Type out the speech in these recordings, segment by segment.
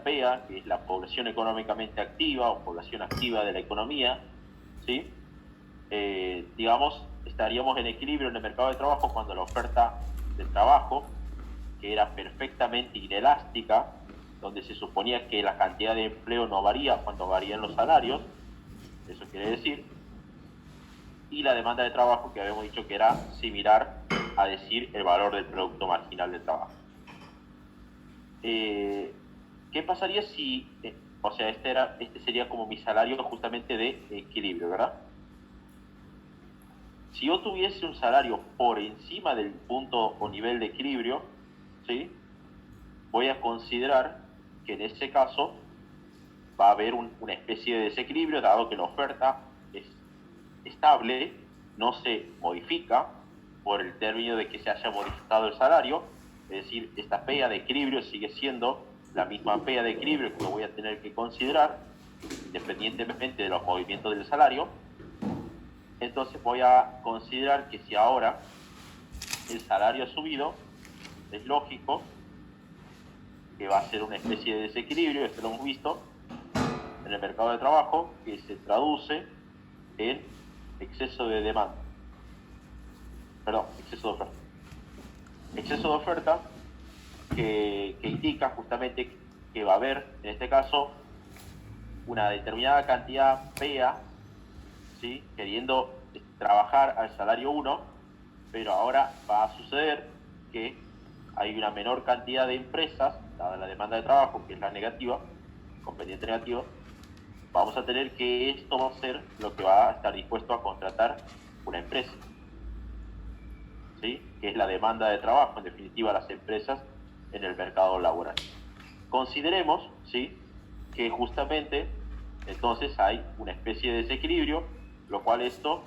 PEA, que es la población económicamente activa o población activa de la economía, ¿sí? Digamos, estaríamos en equilibrio en el mercado de trabajo cuando la oferta de trabajo, que era perfectamente inelástica, donde se suponía que la cantidad de empleo no varía cuando varían los salarios, eso quiere decir, y la demanda de trabajo, que habíamos dicho que era similar a decir el valor del producto marginal de trabajo. ¿Qué pasaría si, o sea, este sería como mi salario justamente de equilibrio, ¿verdad? Si yo tuviese un salario por encima del punto o nivel de equilibrio, ¿sí? Voy a considerar que en ese caso va a haber una especie de desequilibrio, dado que la oferta es estable, no se modifica por el término de que se haya modificado el salario, es decir, esta PEA de equilibrio sigue siendo la misma PEA de equilibrio que lo voy a tener que considerar, independientemente de los movimientos del salario. Entonces voy a considerar que si ahora el salario ha subido, es lógico que va a ser una especie de desequilibrio, esto lo hemos visto en el mercado de trabajo, que se traduce en exceso de demanda. Perdón, exceso de oferta. Exceso de oferta que indica justamente que va a haber, en este caso, una determinada cantidad PEA, ¿sí? Queriendo trabajar al salario 1, pero ahora va a suceder que hay una menor cantidad de empresas, dada la demanda de trabajo, que es la negativa, componente negativo. Vamos a tener que esto va a ser lo que va a estar dispuesto a contratar una empresa, ¿sí? Que es la demanda de trabajo, en definitiva, las empresas en el mercado laboral. Consideremos, ¿sí?, que justamente entonces hay una especie de desequilibrio, lo cual esto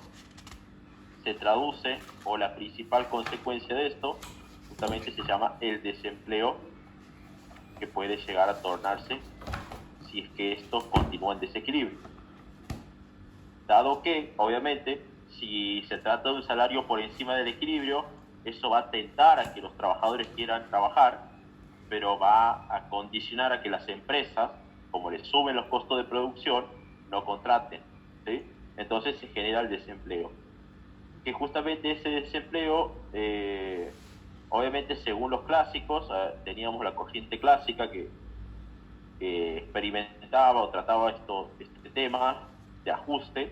se traduce, o la principal consecuencia de esto, justamente se llama el desempleo, que puede llegar a tornarse si es que esto continúa en desequilibrio. Dado que, obviamente, si se trata de un salario por encima del equilibrio, eso va a tentar a que los trabajadores quieran trabajar, pero va a condicionar a que las empresas, como les suben los costos de producción, no contraten, ¿sí? Entonces se genera el desempleo. Que justamente ese desempleo, obviamente según los clásicos, teníamos la corriente clásica que experimentaba o trataba este tema de ajuste,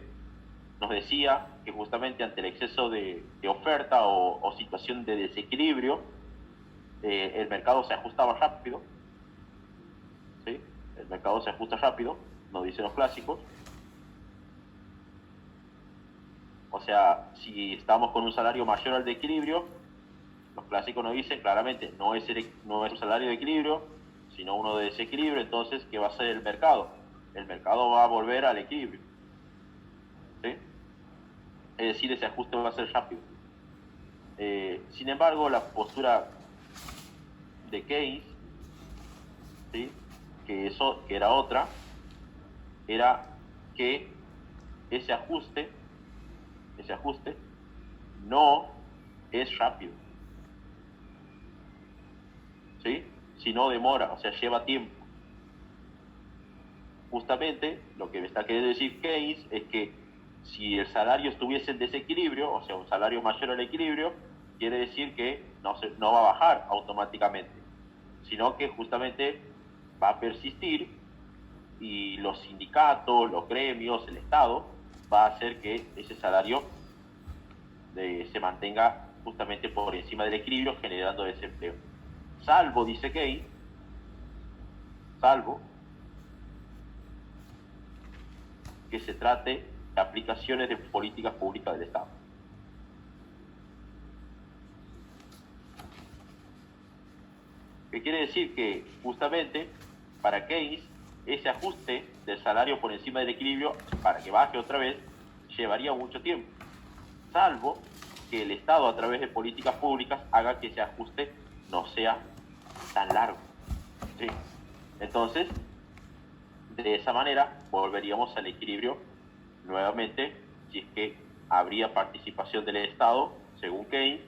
nos decía que justamente ante el exceso de oferta o situación de desequilibrio, el mercado se ajustaba rápido, ¿sí? El mercado se ajusta rápido, nos dicen los clásicos. O sea, si estamos con un salario mayor al de equilibrio, los clásicos nos dicen claramente, no es un salario de equilibrio, sino uno de desequilibrio. Entonces, ¿qué va a hacer el mercado? El mercado va a volver al equilibrio, ¿sí? Es decir, ese ajuste va a ser rápido. Sin embargo, la postura de Keynes, ¿sí?, que era otra, era que ese ajuste no es rápido, ¿sí?, sino demora, o sea, lleva tiempo. Justamente lo que me está queriendo decir Keynes es que si el salario estuviese en desequilibrio, o sea, un salario mayor al equilibrio, quiere decir que no va a bajar automáticamente, sino que justamente va a persistir, y los sindicatos, los gremios, el Estado, va a hacer que ese salario se mantenga justamente por encima del equilibrio, generando desempleo. Salvo, dice Keynes, salvo que se trate de aplicaciones de políticas públicas del Estado. ¿Qué quiere decir? Que justamente para Keynes ese ajuste del salario por encima del equilibrio, para que baje otra vez, llevaría mucho tiempo, salvo que el Estado, a través de políticas públicas, haga que ese ajuste no sea tan largo, ¿sí? Entonces, de esa manera volveríamos al equilibrio nuevamente, si es que habría participación del Estado, según Keynes,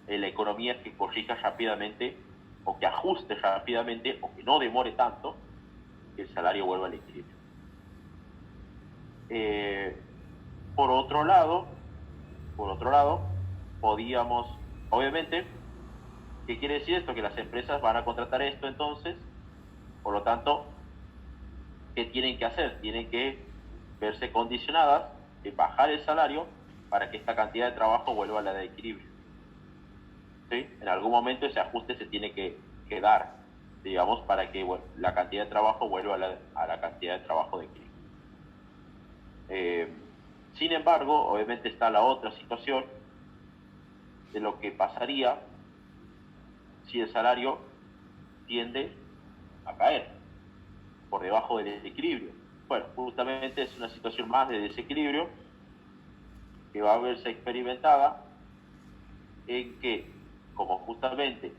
en la economía, que corrija rápidamente, o que ajuste rápidamente, o que no demore tanto que el salario vuelva al equilibrio. Por otro lado, podíamos, obviamente, ¿qué quiere decir esto? Que las empresas van a contratar esto entonces, por lo tanto, ¿qué tienen que hacer? Tienen que verse condicionadas de bajar el salario para que esta cantidad de trabajo vuelva a la de equilibrio. ¿Sí? En algún momento ese ajuste se tiene que dar, digamos, para que la cantidad de trabajo vuelva a la cantidad de trabajo de equilibrio. Sin embargo, obviamente está la otra situación de lo que pasaría si el salario tiende a caer por debajo del equilibrio. Bueno, justamente es una situación más de desequilibrio que va a verse experimentada en que, como justamente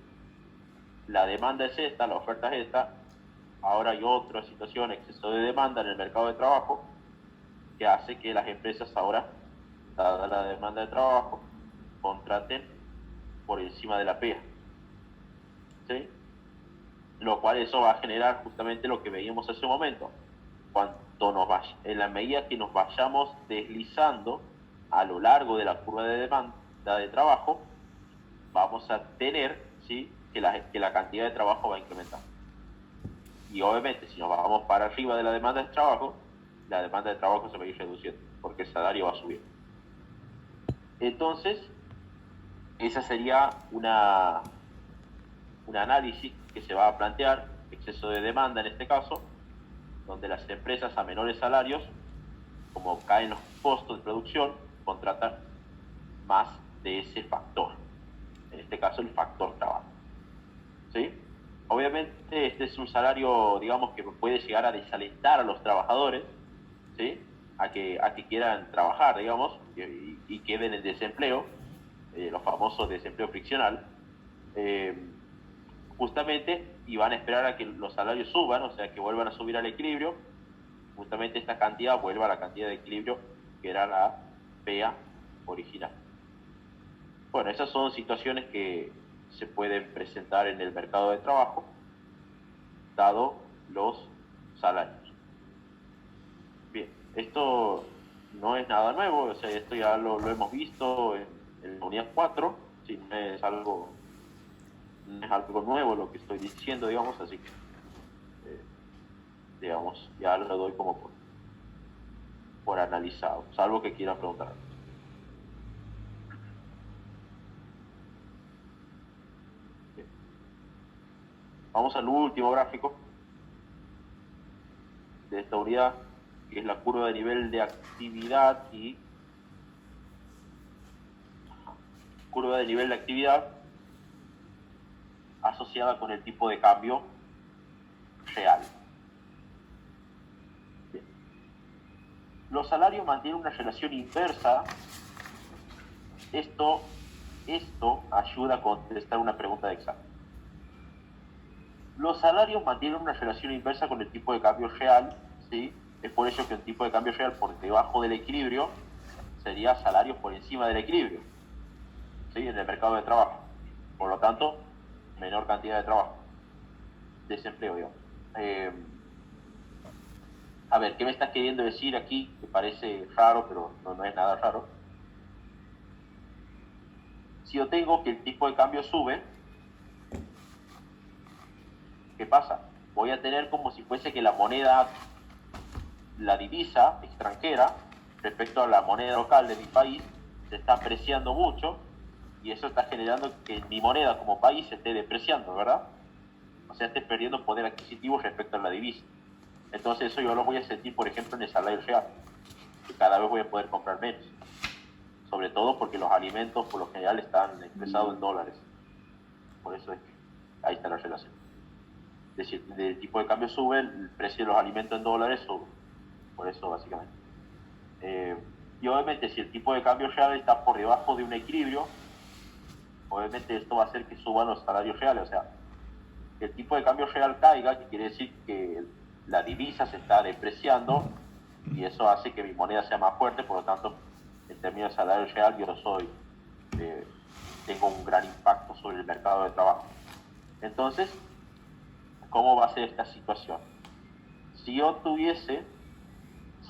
la demanda es esta, la oferta es esta, ahora hay otra situación, exceso de demanda en el mercado de trabajo, que hace que las empresas ahora, dada la demanda de trabajo, contraten por encima de la pega. ¿Sí? Lo cual eso va a generar justamente lo que veíamos hace un momento. En la medida que nos vayamos deslizando a lo largo de la curva de demanda de trabajo, vamos a tener, ¿sí?, que la cantidad de trabajo va a incrementar. Y obviamente, si nos vamos para arriba de la demanda de trabajo, la demanda de trabajo se va a ir reduciendo, porque el salario va a subir. Entonces, esa sería un análisis que se va a plantear, exceso de demanda en este caso, donde las empresas a menores salarios, como caen los costos de producción, contratan más de ese factor, en este caso el factor trabajo. ¿Sí? Obviamente este es un salario, digamos, que puede llegar a desalentar a los trabajadores, ¿sí?, a que quieran trabajar, digamos, y queden en desempleo, los famosos desempleo friccional, justamente, y van a esperar a que los salarios suban, o sea, que vuelvan a subir al equilibrio, justamente esta cantidad vuelva a la cantidad de equilibrio que era la PEA original. Bueno, esas son situaciones que se pueden presentar en el mercado de trabajo, dado los salarios. Bien, esto no es nada nuevo, o sea, esto ya lo hemos visto en la unidad 4, ¿sí? No es algo nuevo lo que estoy diciendo, digamos, así que, digamos, ya lo doy como por analizado, salvo que quieran preguntar. Bien. Vamos al último gráfico de esta unidad, que es la curva de nivel de actividad y curva de nivel de actividad asociada con el tipo de cambio real. Bien. Los salarios mantienen una relación inversa. Esto ayuda a contestar una pregunta de examen. Los salarios mantienen una relación inversa con el tipo de cambio real, ¿sí? Es por eso que el tipo de cambio real por debajo del equilibrio sería salarios por encima del equilibrio, ¿sí?, en el mercado de trabajo. Por lo tanto, menor cantidad de trabajo, desempleo, digamos. A ver, ¿qué me estás queriendo decir aquí? Que parece raro, pero no es nada raro. Si yo tengo que el tipo de cambio sube, ¿qué pasa? Voy a tener como si fuese que la moneda, la divisa extranjera, respecto a la moneda local de mi país, se está apreciando mucho, y eso está generando que mi moneda como país se esté depreciando, ¿verdad? O sea, esté perdiendo poder adquisitivo respecto a la divisa. Entonces eso yo lo voy a sentir, por ejemplo, en el salario real, que cada vez voy a poder comprar menos. Sobre todo porque los alimentos por lo general están expresados en dólares. Por eso es que ahí está la relación. Es decir, el tipo de cambio sube, el precio de los alimentos en dólares sube. Por eso, básicamente. Y obviamente, si el tipo de cambio real está por debajo de un equilibrio, obviamente esto va a hacer que suban los salarios reales. O sea, que el tipo de cambio real caiga, que quiere decir que la divisa se está depreciando, y eso hace que mi moneda sea más fuerte, por lo tanto, en términos de salario real, yo tengo un gran impacto sobre el mercado de trabajo. Entonces, ¿cómo va a ser esta situación? Si yo tuviese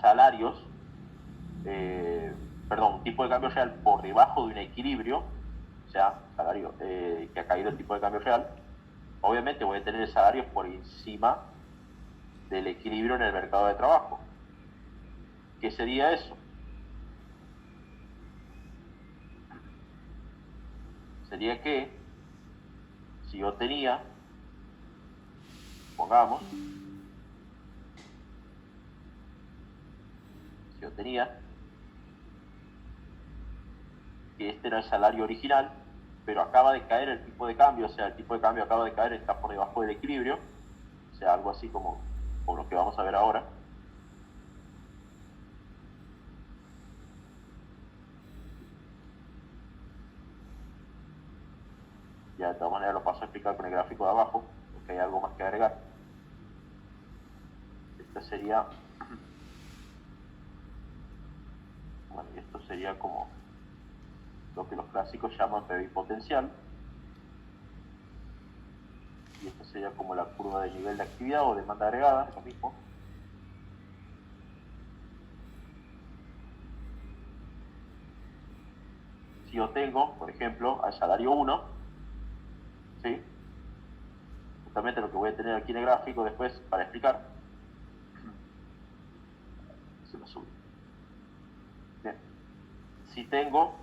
salarios, un tipo de cambio real por debajo de un equilibrio, o sea, salario que ha caído el tipo de cambio real, obviamente voy a tener salarios por encima del equilibrio en el mercado de trabajo. ¿Qué sería eso? Sería que si yo tenía, pongamos, si yo tenía que este era el salario original, pero acaba de caer el tipo de cambio, o sea, el tipo de cambio acaba de caer, está por debajo del equilibrio, o sea, algo así como lo que vamos a ver ahora. Ya de todas maneras lo paso a explicar con el gráfico de abajo, porque hay algo más que agregar. Esta sería, bueno, y esto sería como lo que los clásicos llaman PBI potencial. Y esto sería como la curva de nivel de actividad o demanda agregada, es lo mismo. Si yo tengo, por ejemplo, al salario 1, ¿sí? Justamente lo que voy a tener aquí en el gráfico después para explicar. Se lo sube. Bien. Si tengo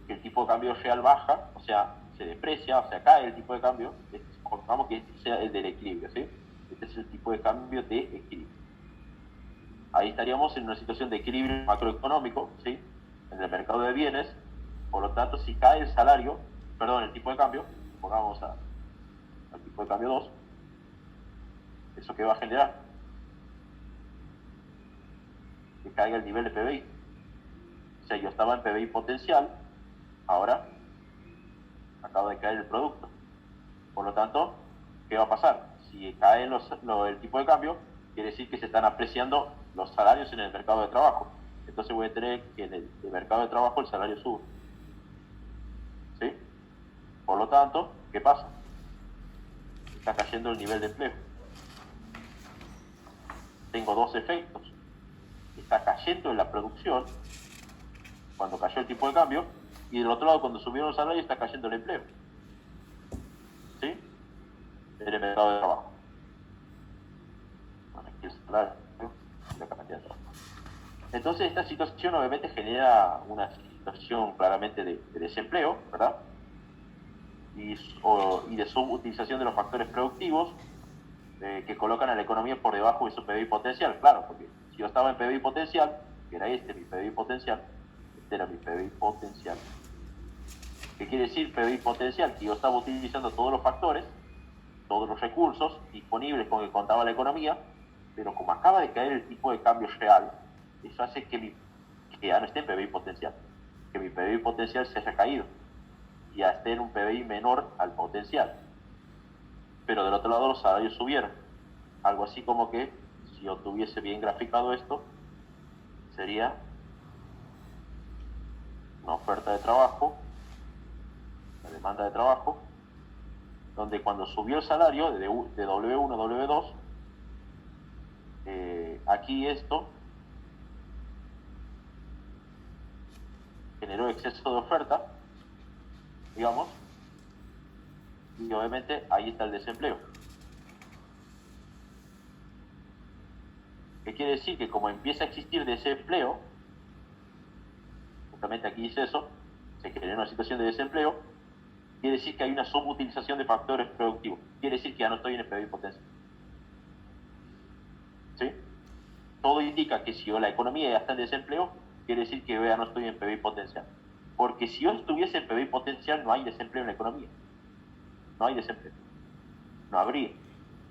que el tipo de cambio real baja, o sea, se deprecia, o sea, cae el tipo de cambio, supongamos que este sea el del equilibrio, ¿sí? Este es el tipo de cambio de equilibrio. Ahí estaríamos en una situación de equilibrio macroeconómico, ¿sí? En el mercado de bienes. Por lo tanto, si cae el salario, el tipo de cambio, pongamos al tipo de cambio 2, ¿eso qué va a generar? Que caiga el nivel de PBI. O sea, yo estaba en PBI potencial, ahora acaba de caer el producto. Por lo tanto, ¿qué va a pasar? Si cae el tipo de cambio, quiere decir que se están apreciando los salarios en el mercado de trabajo. Entonces voy a tener que en el mercado de trabajo el salario sube. ¿Sí? Por lo tanto, ¿qué pasa? Está cayendo el nivel de empleo. Tengo dos efectos. Está cayendo en la producción, cuando cayó el tipo de cambio, y del otro lado, cuando subieron los salarios, está cayendo el empleo. ¿Sí? En el mercado de trabajo. Bueno, aquí el salario y la cantidad de trabajo. Entonces, esta situación obviamente genera una situación claramente de desempleo, ¿verdad? Y de subutilización de los factores productivos que colocan a la economía por debajo de su PBI potencial. Claro, porque si yo estaba en PBI potencial, que era mi PBI potencial, este era mi PBI potencial. ¿Qué quiere decir PBI potencial? Que yo estaba utilizando todos los factores, todos los recursos disponibles con que contaba la economía, pero como acaba de caer el tipo de cambio real, eso hace que ya no esté en PBI potencial, que mi PBI potencial se haya caído y ya esté en un PBI menor al potencial. Pero del otro lado los salarios subieron. Algo así como que, si yo tuviese bien graficado esto, sería una oferta de trabajo, la demanda de trabajo, donde cuando subió el salario de W1 a W2, aquí esto generó exceso de oferta, digamos, y obviamente ahí está el desempleo. ¿Qué quiere decir? Que como empieza a existir desempleo, justamente aquí dice eso, se genera una situación de desempleo, quiere decir que hay una subutilización de factores productivos. Quiere decir que ya no estoy en el PBI potencial. ¿Sí? Todo indica que si la economía ya está en desempleo, quiere decir que yo ya no estoy en PBI potencial. Porque si yo estuviese en PBI potencial, no hay desempleo en la economía. No hay desempleo. No habría.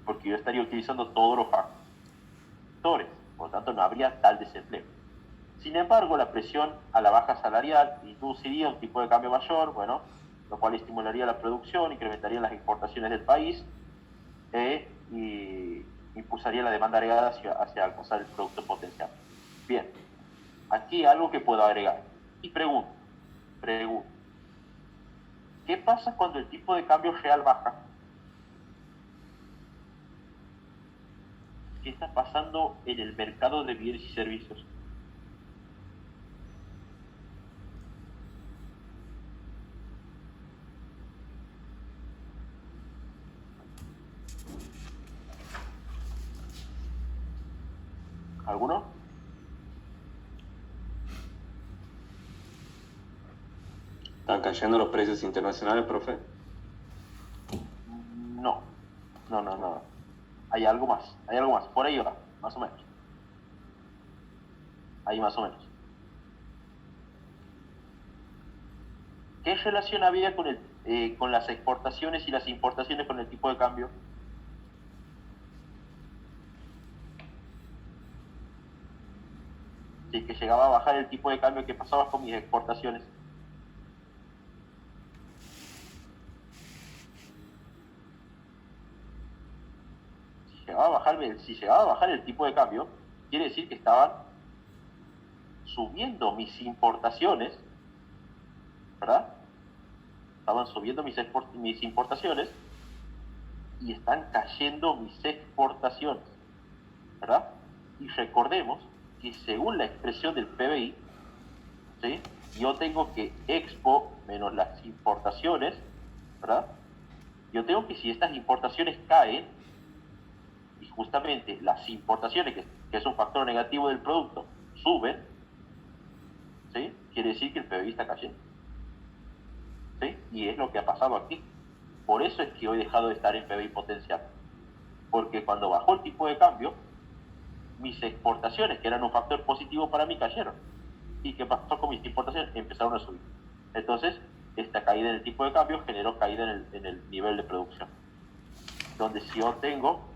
Porque yo estaría utilizando todos los factores. Por lo tanto, no habría tal desempleo. Sin embargo, la presión a la baja salarial induciría un tipo de cambio mayor, bueno, lo cual estimularía la producción, incrementaría las exportaciones del país y impulsaría la demanda agregada hacia alcanzar el producto potencial. Bien, aquí algo que puedo agregar. Y pregunto, ¿qué pasa cuando el tipo de cambio real baja? qué está pasando en el mercado de bienes y servicios. ¿Alguno? ¿Están cayendo los precios internacionales, profe? No. Hay algo más. Por ahí va, más o menos. Ahí más o menos. ¿Qué relación había con las exportaciones y las importaciones con el tipo de cambio? Si es que llegaba a bajar el tipo de cambio, ¿qué pasaba con mis exportaciones? Si llegaba a bajar el tipo de cambio, quiere decir que estaban subiendo mis importaciones, ¿verdad? Estaban subiendo mis importaciones y están cayendo mis exportaciones, ¿verdad? Y recordemos que según la expresión del PBI, ¿sí? Yo tengo que Expo menos las importaciones, ¿verdad? Yo tengo que, si estas importaciones caen, y justamente las importaciones, que es un factor negativo del producto, suben, ¿sí? Quiere decir que el PBI está cayendo, ¿sí? Y es lo que ha pasado aquí. Por eso es que hoy he dejado de estar en PBI potencial, porque cuando bajó el tipo de cambio, mis exportaciones, que eran un factor positivo para mí, cayeron. ¿Y qué pasó con mis importaciones? Empezaron a subir. Entonces, esta caída en el tipo de cambio generó caída en el nivel de producción. Donde si yo tengo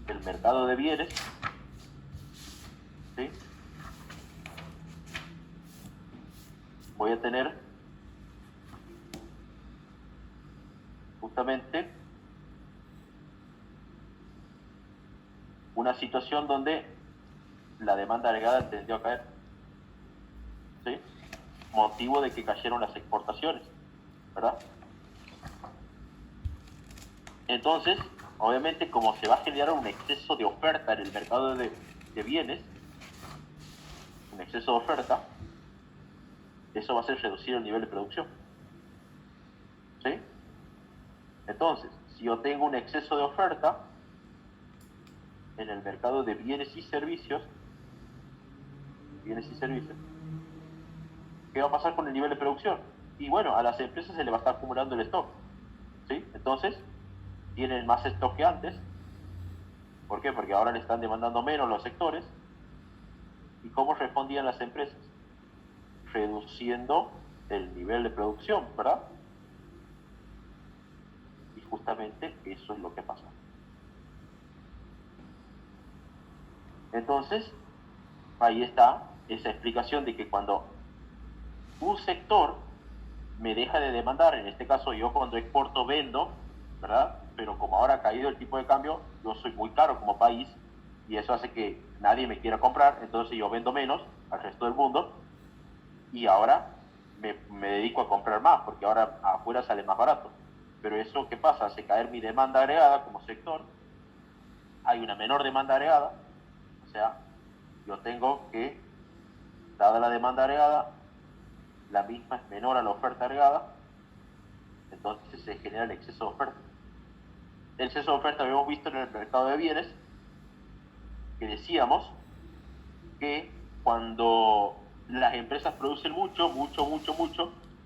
el mercado de bienes, ¿sí? Voy a tener justamente una situación donde la demanda agregada tendió a caer, ¿sí? Motivo de que cayeron las exportaciones, ¿verdad? Entonces, obviamente, como se va a generar un exceso de oferta en el mercado de bienes, un exceso de oferta, eso va a hacer reducir el nivel de producción, ¿sí? Entonces, si yo tengo un exceso de oferta en el mercado de bienes y servicios, ¿qué va a pasar con el nivel de producción? Y bueno, a las empresas se le va a estar acumulando el stock, ¿sí? Entonces, tienen más stock que antes. ¿Por qué? Porque ahora le están demandando menos los sectores. ¿Y cómo respondían las empresas? Reduciendo el nivel de producción, ¿verdad? Y justamente eso es lo que pasa. Entonces, ahí está esa explicación de que cuando un sector me deja de demandar, en este caso yo cuando exporto vendo, ¿verdad? Pero como ahora ha caído el tipo de cambio, yo soy muy caro como país y eso hace que nadie me quiera comprar, entonces yo vendo menos al resto del mundo y ahora me dedico a comprar más porque ahora afuera sale más barato. Pero eso, ¿qué pasa? Hace caer mi demanda agregada como sector, hay una menor demanda agregada, o sea, yo tengo que, dada la demanda agregada, la misma es menor a la oferta agregada, entonces se genera el exceso de oferta. El exceso de oferta lo hemos visto en el mercado de bienes, que decíamos que cuando las empresas producen mucho,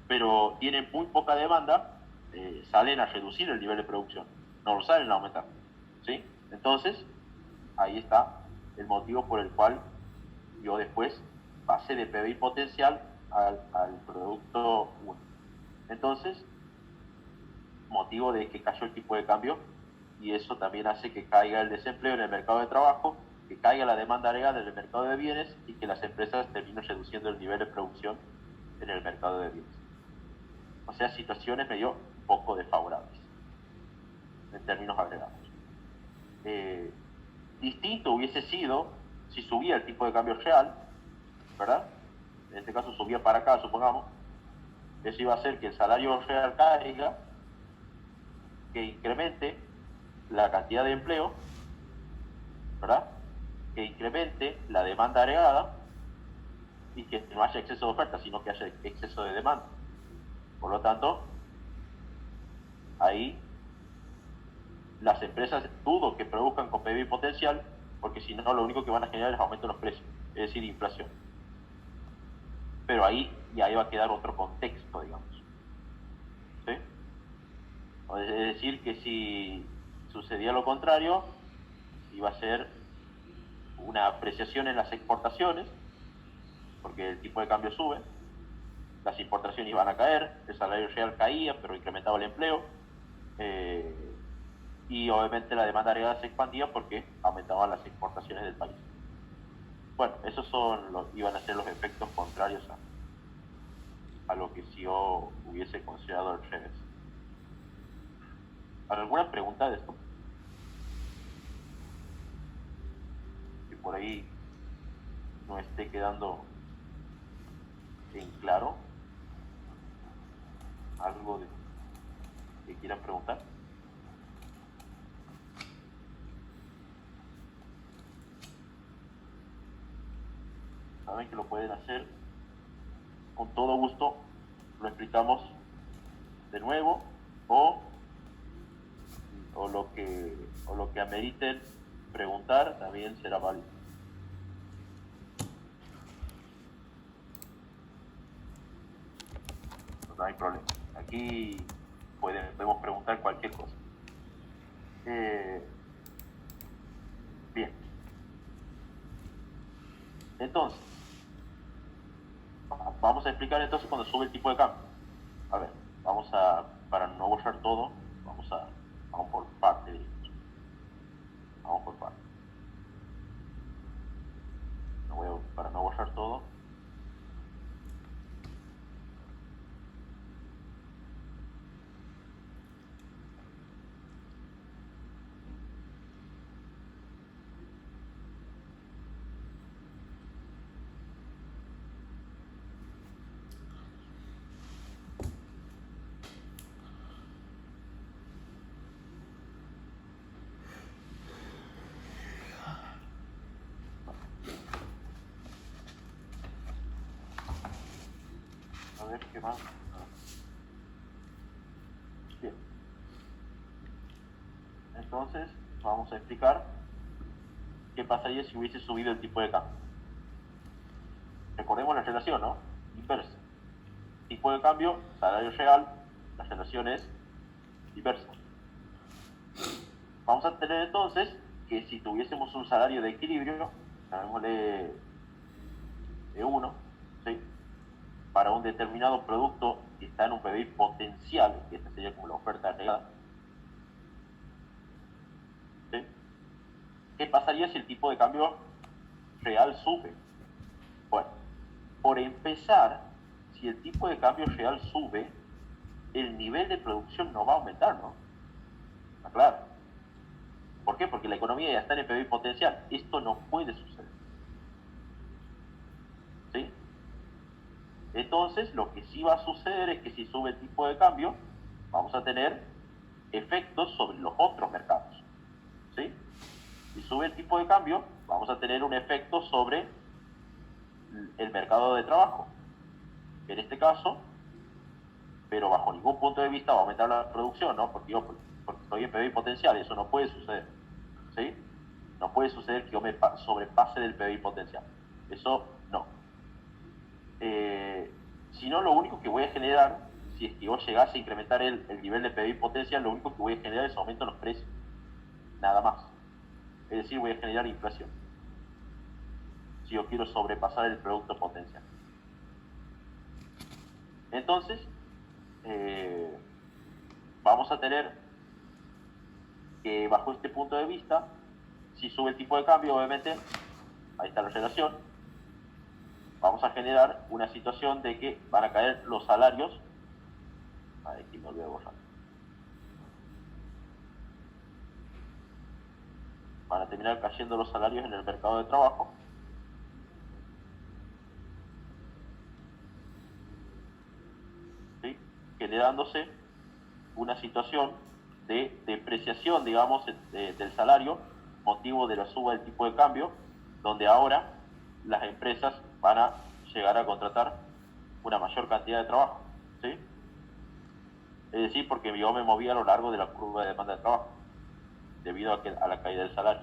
pero tienen muy poca demanda, salen a reducir el nivel de producción, no lo salen a aumentar, ¿sí? Entonces, ahí está el motivo por el cual yo después pasé de PBI potencial al producto 1. Entonces, motivo de que cayó el tipo de cambio y eso también hace que caiga el desempleo en el mercado de trabajo, que caiga la demanda agregada en el mercado de bienes y que las empresas terminen reduciendo el nivel de producción en el mercado de bienes. O sea, situaciones medio poco desfavorables en términos agregados. Distinto hubiese sido si subía el tipo de cambio real, ¿verdad? En este caso subía para acá, supongamos. Eso iba a hacer que el salario real caiga, que incremente la cantidad de empleo, ¿verdad?, que incremente la demanda agregada y que no haya exceso de oferta, sino que haya exceso de demanda. Por lo tanto, ahí las empresas dudo que produzcan con PBI potencial, porque si no, lo único que van a generar es aumento de los precios, es decir, inflación. Pero ahí va a quedar otro contexto, digamos. ¿Sí? Es decir, que si sucedía lo contrario, iba a ser una apreciación en las exportaciones, porque el tipo de cambio sube, las importaciones iban a caer, el salario real caía, pero incrementaba el empleo, y obviamente la demanda agregada se expandía porque aumentaban las exportaciones del país. Bueno, esos iban a ser los efectos contrarios a lo que si yo hubiese considerado el revés. ¿Alguna pregunta de esto? Que por ahí no esté quedando en claro. ¿Algo que quieran preguntar? Saben que lo pueden hacer con todo gusto, lo explicamos de nuevo o lo que ameriten preguntar también será válido. No hay problema. Aquí podemos preguntar cualquier cosa. Bien. Entonces, vamos a explicar entonces cuando sube el tipo de cambio. A ver, para no borrar todo, vamos por parte, digamos. Vamos por parte. Para no borrar todo. A ver qué más. Bien. Entonces, vamos a explicar qué pasaría si hubiese subido el tipo de cambio. Recordemos la relación, ¿no? Inversa. Tipo de cambio, salario real, la relación es inversa. Vamos a tener entonces que si tuviésemos un salario de equilibrio, llamémosle E1, ¿sí?, para un determinado producto que está en un PBI potencial, que esta sería como la oferta agregada, ¿sí?, ¿qué pasaría si el tipo de cambio real sube? Bueno, por empezar, si el tipo de cambio real sube, el nivel de producción no va a aumentar, ¿no? Está claro. ¿Por qué? Porque la economía ya está en el PBI potencial. Esto no puede suceder. ¿Sí? Entonces, lo que sí va a suceder es que si sube el tipo de cambio, vamos a tener efectos sobre los otros mercados. ¿Sí? Si sube el tipo de cambio, vamos a tener un efecto sobre el mercado de trabajo. En este caso, pero bajo ningún punto de vista va a aumentar la producción, ¿no? Porque estoy en PBI potencial, eso no puede suceder. ¿Sí? No puede suceder que yo me sobrepase del PBI potencial. Eso no. Si no, lo único que voy a generar, si es que yo llegase a incrementar el nivel de PBI potencial, lo único que voy a generar es aumento en los precios. Nada más. Es decir, voy a generar inflación. Si yo quiero sobrepasar el producto potencial. Entonces, vamos a tener que bajo este punto de vista, si sube el tipo de cambio, obviamente, ahí está la relación, vamos a generar una situación de que van a caer los salarios. Aquí me olvidé de borrar. Van a terminar cayendo los salarios en el mercado de trabajo. ¿Sí? Generándose una situación de depreciación, digamos, del salario, motivo de la suba del tipo de cambio, donde ahora las empresas van a llegar a contratar una mayor cantidad de trabajo, ¿sí? Es decir, porque yo me moví a lo largo de la curva de demanda de trabajo, debido a la caída del salario.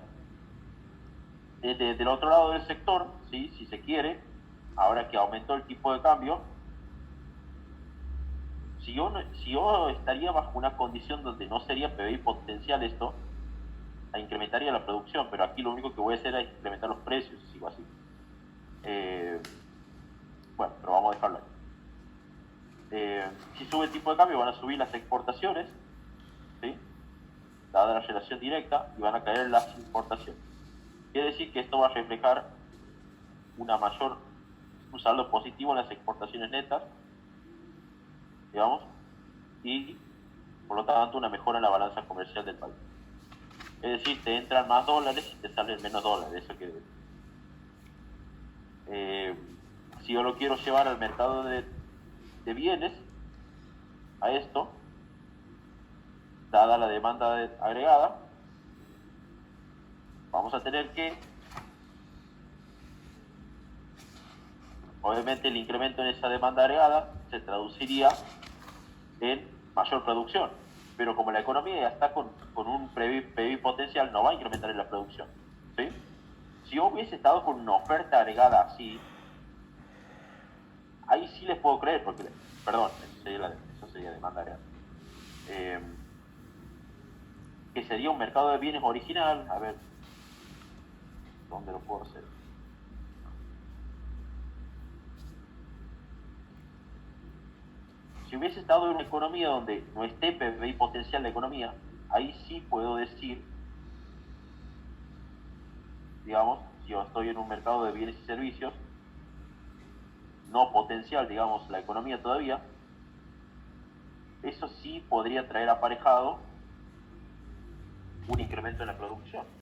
Del otro lado del sector, ¿sí? Si se quiere, ahora que aumentó el tipo de cambio, si yo estaría bajo una condición donde no sería PBI potencial esto, incrementaría la producción, pero aquí lo único que voy a hacer es incrementar los precios, si sigo así. Bueno, pero vamos a dejarlo ahí. Si sube el tipo de cambio, van a subir las exportaciones, ¿sí? Dada la relación directa, y van a caer las importaciones. Quiere decir que esto va a reflejar un saldo positivo en las exportaciones netas, digamos, y por lo tanto una mejora en la balanza comercial del país. Es decir, te entran más dólares y te salen menos dólares. Eso quiere decir. Si yo lo quiero llevar al mercado de bienes, a esto, dada la demanda agregada, vamos a tener que, obviamente el incremento en esa demanda agregada se traduciría en mayor producción, pero como la economía ya está con un PBI potencial, no va a incrementar en la producción, ¿sí? Si yo hubiese estado con una oferta agregada así, ahí sí les puedo creer, porque, perdón, eso sería demanda agregada. Que sería un mercado de bienes original. A ver, ¿dónde lo puedo hacer? Si hubiese estado en una economía donde no esté PBI potencial de economía, ahí sí puedo decir, digamos, si yo estoy en un mercado de bienes y servicios, no potencial, digamos, la economía todavía, eso sí podría traer aparejado un incremento en la producción.